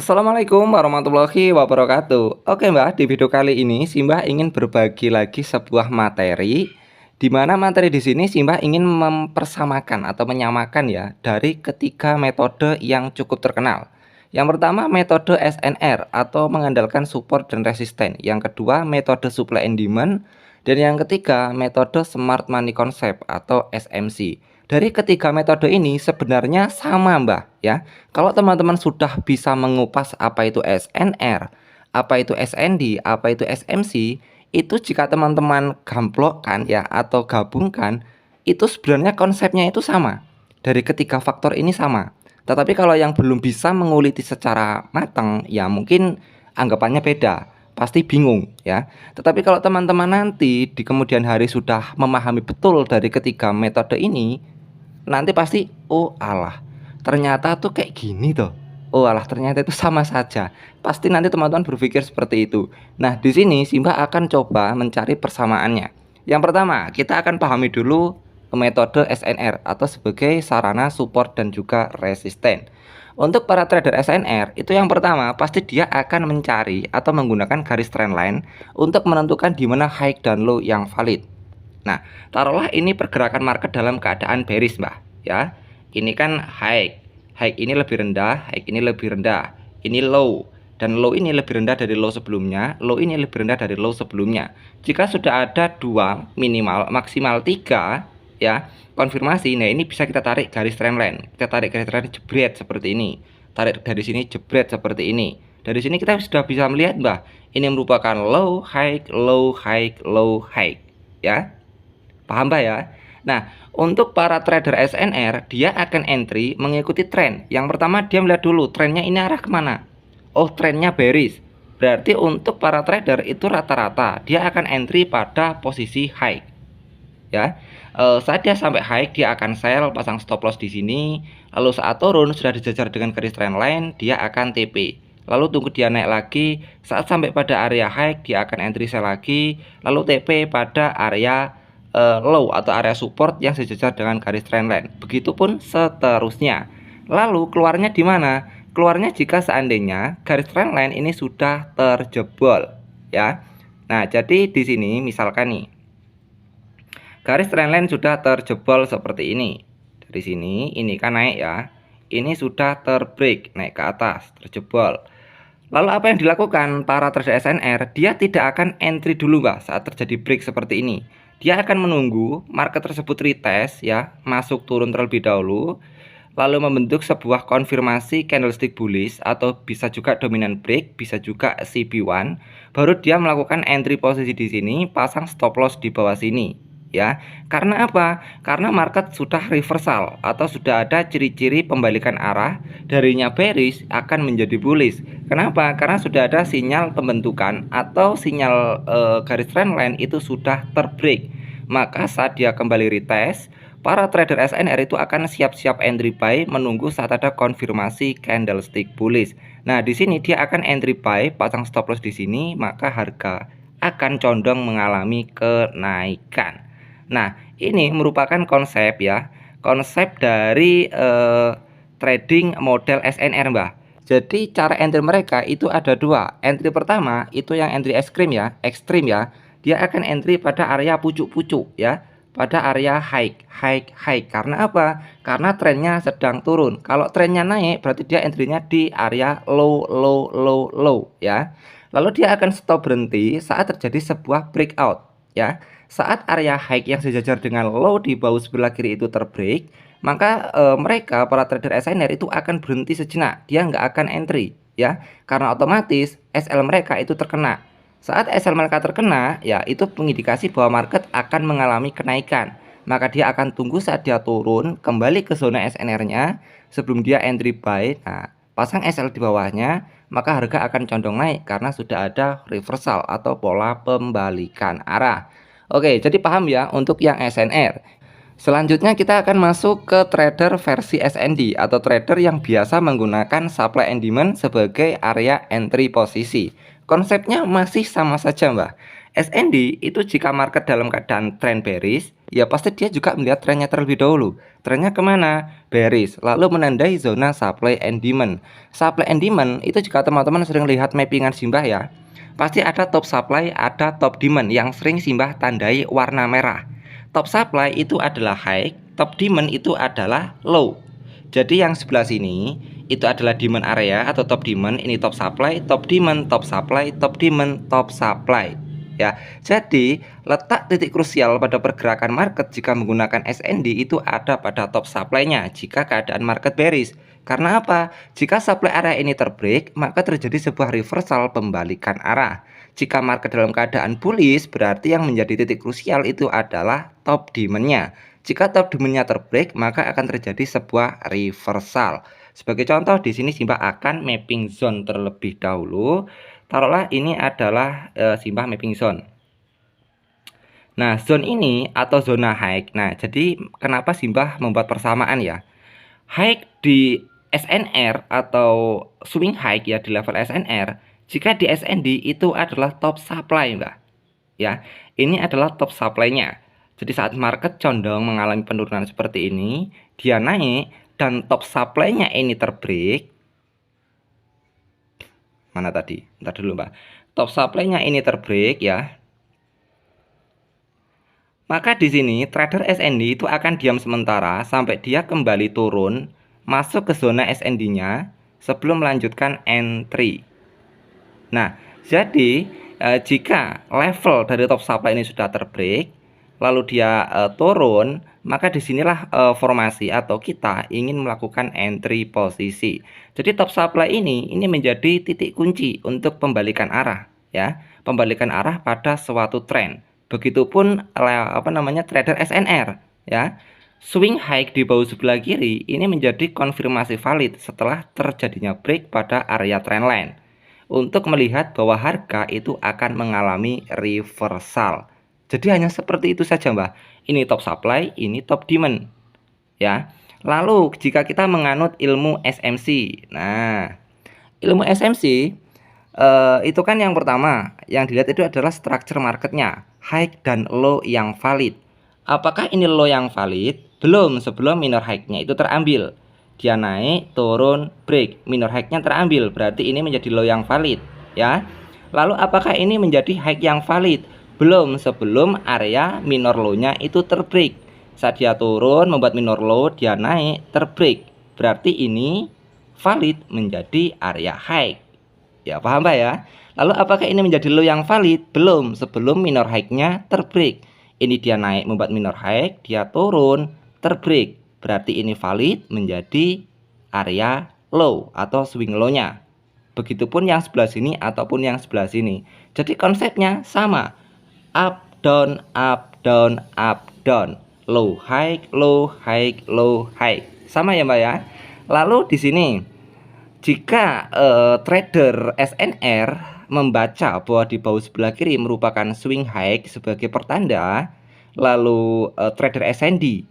Assalamualaikum warahmatullahi wabarakatuh. Oke Mbak, di video kali ini Simbah ingin berbagi lagi sebuah materi, di mana materi di sini Simbah ingin mempersamakan atau menyamakan ya dari ketiga metode yang cukup terkenal. Yang pertama metode SNR atau mengandalkan support dan resisten. Yang kedua metode supply and demand, dan yang ketiga metode smart money concept atau SMC. Dari ketiga metode ini sebenarnya sama Mbak ya. Kalau teman-teman sudah bisa mengupas apa itu SNR, apa itu SND, apa itu SMC, itu jika teman-teman gamplokkan ya atau gabungkan, itu sebenarnya konsepnya itu sama. Dari ketiga faktor ini sama. Tetapi kalau yang belum bisa menguliti secara matang, ya mungkin anggapannya beda, pasti bingung ya. Tetapi kalau teman-teman nanti di kemudian hari sudah memahami betul dari ketiga metode ini, nanti pasti, oh alah, ternyata tuh kayak gini tuh. Oh alah, ternyata itu sama saja. Pasti nanti teman-teman berpikir seperti itu. Nah, di sini Simba akan coba mencari persamaannya. Yang pertama, kita akan pahami dulu metode SNR atau sebagai sarana support dan juga resisten. Untuk para trader SNR, itu yang pertama pasti dia akan mencari atau menggunakan garis trendline untuk menentukan di mana high dan low yang valid. Nah, taruhlah ini pergerakan market dalam keadaan bearish, Mbak, ya. Ini kan high. High ini lebih rendah, high ini lebih rendah. Ini low dan low ini lebih rendah dari low sebelumnya, low ini lebih rendah dari low sebelumnya. Jika sudah ada dua, minimal maksimal tiga, ya, konfirmasi. Nah, ini bisa kita tarik garis trendline. Kita tarik garis trendline jebret seperti ini. Tarik dari sini jebret seperti ini. Dari sini kita sudah bisa melihat, Mbak, ini merupakan low, high, low, high, low, high, ya. Paham Mbak ya? Nah, untuk para trader SNR, dia akan entry mengikuti tren. Yang pertama dia melihat dulu trennya ini arah kemana. Oh, trennya bearish. Berarti untuk para trader itu rata-rata dia akan entry pada posisi high. Ya, saat dia sampai high dia akan sell, pasang stop loss di sini. Lalu saat turun sudah dijajar dengan garis trendline, dia akan TP. Lalu tunggu dia naik lagi. Saat sampai pada area high dia akan entry sell lagi. Lalu TP pada area low atau area support yang sejajar dengan garis trendline. Begitupun seterusnya. Lalu keluarnya di mana? Keluarnya jika seandainya garis trendline ini sudah terjebol, ya. Nah, jadi di sini misalkan nih, garis trendline sudah terjebol seperti ini. Dari sini ini kan naik ya. Ini sudah terbreak, naik ke atas, terjebol. Lalu apa yang dilakukan para trader SNR? Dia tidak akan entry dulu Mbak saat terjadi break seperti ini. Dia akan menunggu market tersebut retest ya, masuk turun terlebih dahulu, lalu membentuk sebuah konfirmasi candlestick bullish atau bisa juga dominant break, bisa juga CB1, baru dia melakukan entry posisi di sini, pasang stop loss di bawah sini. Ya, karena apa? Karena market sudah reversal atau sudah ada ciri-ciri pembalikan arah, darinya bearish akan menjadi bullish. Kenapa? Karena sudah ada sinyal pembentukan atau sinyal garis trendline itu sudah terbreak. Maka saat dia kembali retest, para trader SNR itu akan siap-siap entry buy menunggu saat ada konfirmasi candlestick bullish. Nah, di sini dia akan entry buy, pasang stop loss di sini, maka harga akan condong mengalami kenaikan. Nah, ini merupakan konsep ya, konsep dari trading model SNR Mbak. Jadi cara entry mereka itu ada dua. Entry pertama itu yang entry ekstrim ya. Dia akan entry pada area pucuk-pucuk ya, pada area high, high, high. Karena apa? Karena trennya sedang turun. Kalau trennya naik berarti dia entry-nya di area low, low, low, low ya. Lalu dia akan stop berhenti saat terjadi sebuah breakout ya. Saat area high yang sejajar dengan low di bawah sebelah kiri itu terbreak, maka mereka para trader SNR itu akan berhenti sejenak. Dia nggak akan entry ya, karena otomatis SL mereka itu terkena. Saat SL mereka terkena, ya itu mengindikasi bahwa market akan mengalami kenaikan. Maka dia akan tunggu saat dia turun kembali ke zona SNR-nya sebelum dia entry buy. Nah, pasang SL di bawahnya, maka harga akan condong naik karena sudah ada reversal atau pola pembalikan arah. Oke, jadi paham ya untuk yang SNR. Selanjutnya kita akan masuk ke trader versi SND atau trader yang biasa menggunakan supply and demand sebagai area entry posisi. Konsepnya masih sama saja Mbak. SND itu jika market dalam keadaan trend bearish, ya pasti dia juga melihat trennya terlebih dahulu. Trennya kemana? Bearish, lalu menandai zona supply and demand. Supply and demand itu jika teman-teman sering lihat mappingan Simbah ya, pasti ada top supply, ada top demand yang sering Simbah tandai warna merah. Top supply itu adalah high, top demand itu adalah low. Jadi yang sebelah sini itu adalah demand area atau top demand, ini top supply, top demand, top supply, top demand, top supply. Ya, jadi letak titik krusial pada pergerakan market jika menggunakan SND itu ada pada top supply-nya jika keadaan market bearish. Karena apa? Jika supply area ini terbreak, maka terjadi sebuah reversal pembalikan arah. Jika market dalam keadaan bullish, berarti yang menjadi titik krusial itu adalah top demand-nya. Jika top demand-nya terbreak, maka akan terjadi sebuah reversal. Sebagai contoh, di sini Simbah akan mapping zone terlebih dahulu. Taruhlah ini adalah Simbah mapping zone. Nah, zone ini atau zona high. Nah, jadi kenapa Simbah membuat persamaan ya? High di SNR atau swing high ya di level SNR, jika di SND itu adalah top supply, Mbak. Ya, ini adalah top supply-nya. Jadi saat market condong mengalami penurunan seperti ini, dia naik dan top supply-nya ini terbreak. Mana tadi? Ntar dulu, Mbak. Top supply-nya ini terbreak ya. Maka di sini trader SND itu akan diam sementara sampai dia kembali turun masuk ke zona SND-nya sebelum melanjutkan entry. Nah, jadi jika level dari top supply ini sudah terbreak, lalu dia turun, maka disinilah formasi atau kita ingin melakukan entry posisi. Jadi top supply ini menjadi titik kunci untuk pembalikan arah, ya, pembalikan arah pada suatu tren. Begitupun trader SNR, ya. Swing high di bawah sebelah kiri ini menjadi konfirmasi valid setelah terjadinya break pada area trendline untuk melihat bahwa harga itu akan mengalami reversal. Jadi hanya seperti itu saja, Mbak. Ini top supply, ini top demand. Ya. Lalu jika kita menganut ilmu SMC. Nah, ilmu SMC itu kan yang pertama yang dilihat itu adalah structure marketnya, high dan low yang valid. Apakah ini low yang valid? Belum, sebelum minor high-nya itu terambil. Dia naik, turun, break, minor high-nya terambil, berarti ini menjadi low yang valid, ya. Lalu apakah ini menjadi high yang valid? Belum, sebelum area minor low-nya itu terbreak. Saat dia turun membuat minor low, dia naik, terbreak. Berarti ini valid menjadi area high. Ya, paham Pak ya? Lalu apakah ini menjadi low yang valid? Belum, sebelum minor high-nya terbreak. Ini dia naik membuat minor high, dia turun, terbreak. Berarti ini valid menjadi area low atau swing low-nya. Begitupun yang sebelah sini ataupun yang sebelah sini. Jadi konsepnya sama. Up, down, up, down, up, down. Low, high, low, high, low, high. Sama ya, Mbak ya? Lalu di sini jika trader SNR membaca bahwa di bawah sebelah kiri merupakan swing high sebagai pertanda, lalu trader SND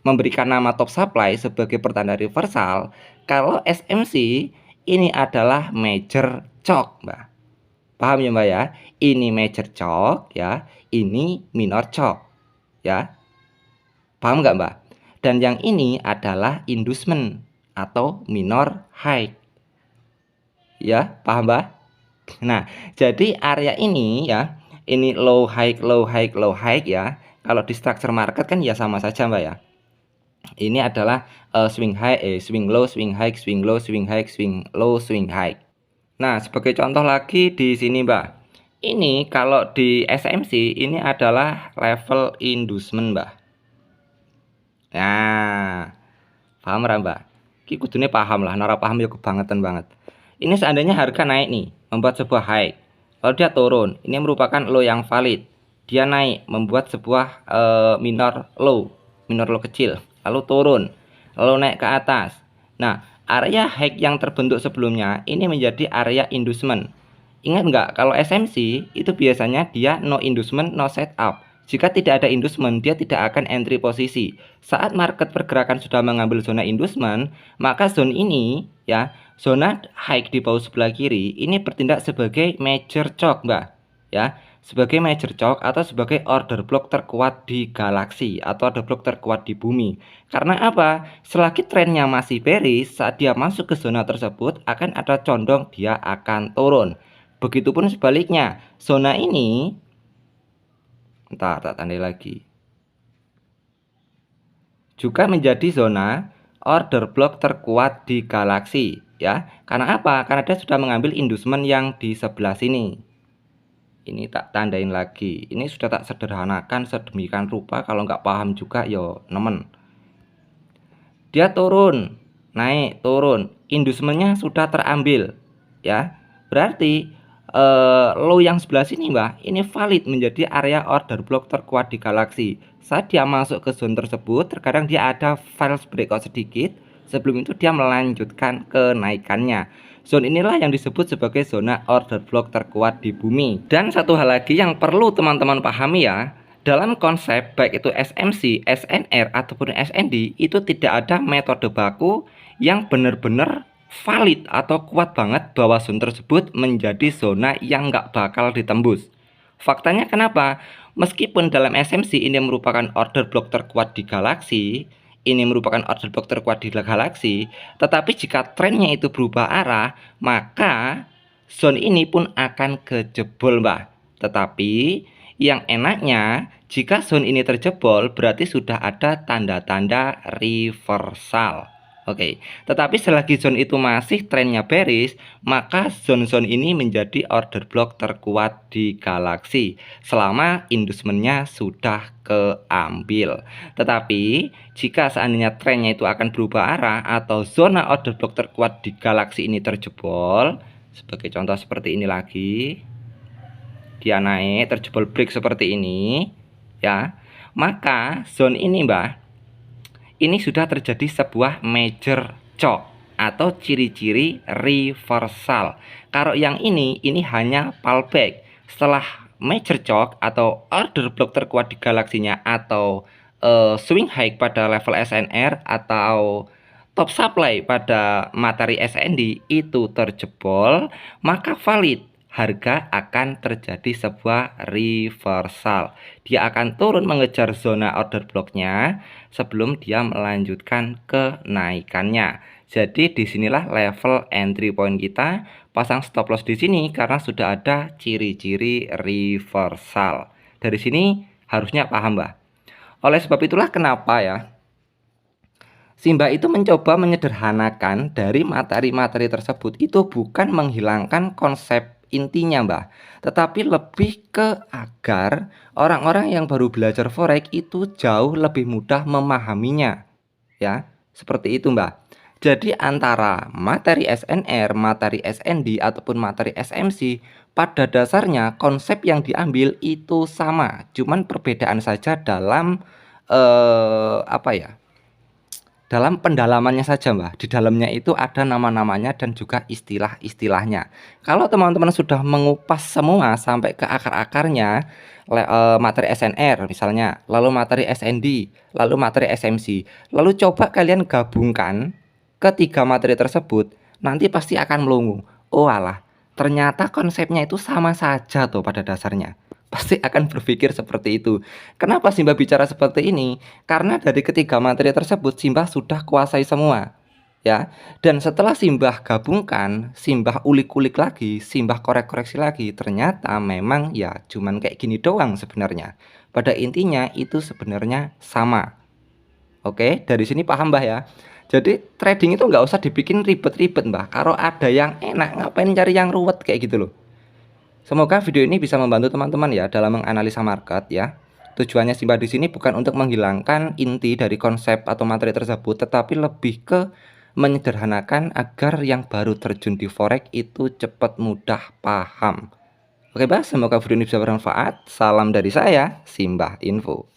memberikan nama top supply sebagai pertanda reversal, kalau SMC ini adalah major choke, Mbak. Paham ya, Mbak ya? Ini major choke ya, ini minor choke ya. Paham nggak, Mbak? Dan yang ini adalah inducement atau minor high. Ya, paham, Mbak? Nah, jadi area ini ya, ini low high low high low high ya. Kalau di structure market kan ya sama saja, Mbak ya. Ini adalah swing high, swing low, swing high, swing low, swing high, swing low, swing high. Nah, sebagai contoh lagi di sini, Mbak. Ini kalau di SMC ini adalah level inducement, Mbak. Nah, paham ra, Mbak? Ki kudune paham lah, nara paham ya kebangetan banget. Ini seandainya harga naik nih, membuat sebuah high. Lalu dia turun, ini merupakan low yang valid. Dia naik, membuat sebuah minor low kecil. Lalu turun, lalu naik ke atas. Nah, area high yang terbentuk sebelumnya ini menjadi area inducement. Ingat nggak, kalau SMC itu biasanya dia no inducement, no setup. Jika tidak ada inducement, dia tidak akan entry posisi. Saat market pergerakan sudah mengambil zona inducement, maka zone ini ya, Zona high di paut sebelah kiri ini bertindak sebagai major choke, Mbak. Ya, sebagai major choke atau sebagai order block terkuat di galaksi atau order block terkuat di bumi. Karena apa? Selagi trennya masih bearish, saat dia masuk ke zona tersebut akan ada condong dia akan turun. Begitupun sebaliknya, zona ini tak tandai lagi. Juga menjadi zona order block terkuat di galaksi, ya. Karena apa? Karena dia sudah mengambil inducement yang di sebelah sini. Ini tak tandain lagi. Ini sudah tak sederhanakan sedemikian rupa, kalau nggak paham juga yo nemen. Dia turun, naik, turun. Inducementnya sudah terambil, ya. Berarti low yang sebelah sini, Mbak, ini valid menjadi area order block terkuat di galaksi. Saat dia masuk ke zone tersebut, terkadang dia ada false breakout sedikit. Sebelum itu dia melanjutkan kenaikannya. Zone inilah yang disebut sebagai zona order block terkuat di bumi. Dan satu hal lagi yang perlu teman-teman pahami ya, dalam konsep baik itu SMC, SNR ataupun SND itu tidak ada metode baku yang benar-benar valid atau kuat banget bahwa zona tersebut menjadi zona yang nggak bakal ditembus. Faktanya kenapa? Meskipun dalam SMC ini merupakan order block terkuat di galaksi, ini merupakan order block terkuat di galaksi, tetapi jika trennya itu berubah arah, maka zona ini pun akan kejebol, Mbak. Tetapi yang enaknya, jika zone ini terjebol, berarti sudah ada tanda-tanda reversal. Oke, tetapi selagi zone itu masih trennya bearish, maka zone-zone ini menjadi order block terkuat di galaksi selama inducementnya sudah keambil. Tetapi jika seandainya trennya itu akan berubah arah atau zona order block terkuat di galaksi ini terjebol, sebagai contoh seperti ini lagi, dia naik terjebol break seperti ini, ya, maka zone ini, Mbak, ini sudah terjadi sebuah major choke atau ciri-ciri reversal. Kalau yang ini hanya pullback. Setelah major choke atau order block terkuat di galaksinya atau swing high pada level SNR atau top supply pada materi SND itu terjebol, maka valid harga akan terjadi sebuah reversal. Dia akan turun mengejar zona order blocknya sebelum dia melanjutkan kenaikannya. Jadi disinilah level entry point kita. Pasang stop loss di sini karena sudah ada ciri-ciri reversal. Dari sini harusnya paham, Mbak. Oleh sebab itulah kenapa ya Simba itu mencoba menyederhanakan dari materi-materi tersebut itu bukan menghilangkan konsep intinya, Mbak, tetapi lebih ke agar orang-orang yang baru belajar forex itu jauh lebih mudah memahaminya, ya. Seperti itu, Mbak. Jadi antara materi SNR, materi SND ataupun materi SMC pada dasarnya konsep yang diambil itu sama, cuman perbedaan saja dalam apa ya? Dalam pendalamannya saja, Mbak. Di dalamnya itu ada nama-namanya dan juga istilah-istilahnya. Kalau teman-teman sudah mengupas semua sampai ke akar-akarnya, materi SNR misalnya, lalu materi SND, lalu materi SMC, lalu coba kalian gabungkan ketiga materi tersebut, nanti pasti akan melongo. Oh alah, ternyata konsepnya itu sama saja tuh pada dasarnya. Pasti akan berpikir seperti itu. Kenapa Simbah bicara seperti ini? Karena dari ketiga materi tersebut Simbah sudah kuasai semua, ya. Dan setelah Simbah gabungkan, Simbah ulik-ulik lagi, Simbah korek-koreksi lagi, ternyata memang ya cuman kayak gini doang sebenarnya. Pada intinya itu sebenarnya sama. Oke, dari sini paham, Mbah ya. Jadi trading itu nggak usah dibikin ribet-ribet, Mbah. Kalau ada yang enak, ngapain cari yang ruwet kayak gitu loh. Semoga video ini bisa membantu teman-teman ya dalam menganalisa market ya. Tujuannya Simbah di sini bukan untuk menghilangkan inti dari konsep atau materi tersebut, tetapi lebih ke menyederhanakan agar yang baru terjun di forex itu cepat mudah paham. Oke, Mbak, semoga video ini bisa bermanfaat. Salam dari saya, Simbah Info.